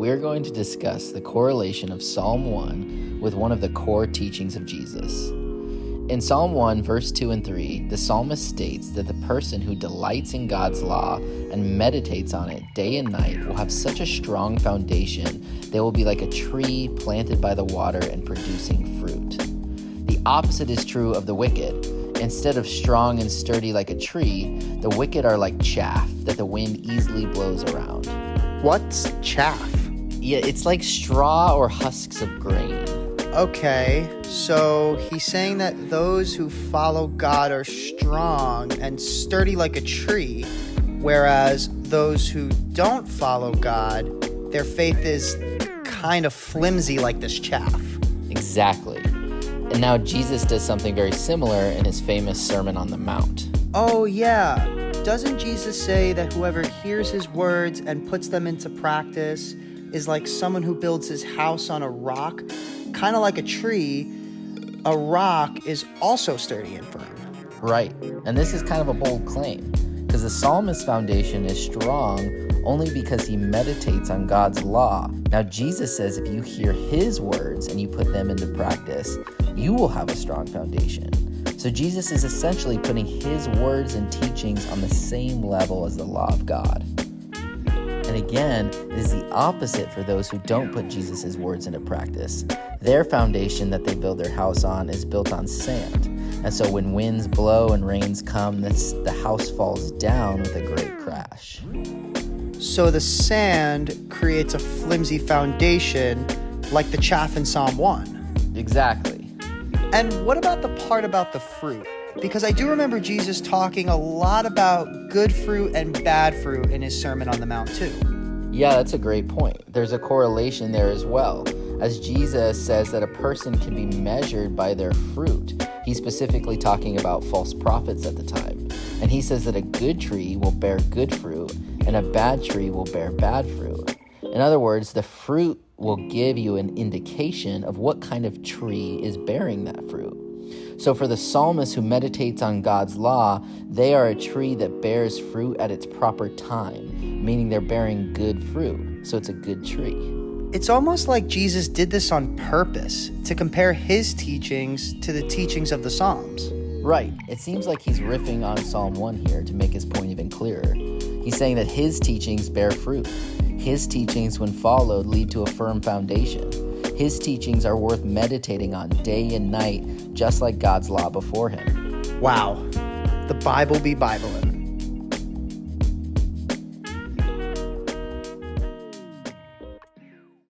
we're going to discuss the correlation of Psalm 1 with one of the core teachings of Jesus. In Psalm 1, verse 2 and 3, the psalmist states that the person who delights in God's law and meditates on it day and night will have such a strong foundation they will be like a tree planted by the water and producing fruit. The opposite is true of the wicked. Instead of strong and sturdy like a tree, the wicked are like chaff that the wind easily blows around. What's chaff? Yeah, it's like straw or husks of grain. Okay, so he's saying that those who follow God are strong and sturdy like a tree, whereas those who don't follow God, their faith is kind of flimsy like this chaff. Exactly. And now Jesus does something very similar in his famous Sermon on the Mount. Oh yeah, doesn't Jesus say that whoever hears his words and puts them into practice is like someone who builds his house on a rock? Kind of like a tree, a rock is also sturdy and firm. Right, and this is kind of a bold claim, because the psalmist's foundation is strong only because he meditates on God's law. Now Jesus says if you hear his words and you put them into practice, you will have a strong foundation. So Jesus is essentially putting his words and teachings on the same level as the law of God. And again, it is the opposite for those who don't put Jesus' words into practice. Their foundation that they build their house on is built on sand. And so when winds blow and rains come, the house falls down with a great crash. So the sand creates a flimsy foundation like the chaff in Psalm 1. Exactly. And what about the part about the fruit? Because I do remember Jesus talking a lot about good fruit and bad fruit in his Sermon on the Mount too. Yeah, that's a great point. There's a correlation there as well, as Jesus says that a person can be measured by their fruit. He's specifically talking about false prophets at the time. And he says that a good tree will bear good fruit and a bad tree will bear bad fruit. In other words, the fruit will give you an indication of what kind of tree is bearing that fruit. So for the psalmist who meditates on God's law, they are a tree that bears fruit at its proper time, meaning they're bearing good fruit. So it's a good tree. It's almost like Jesus did this on purpose to compare his teachings to the teachings of the Psalms. Right. It seems like he's riffing on Psalm 1 here to make his point even clearer. He's saying that his teachings bear fruit. His teachings, when followed, lead to a firm foundation. His teachings are worth meditating on day and night, just like God's law before him. Wow. The Bible be Bibling.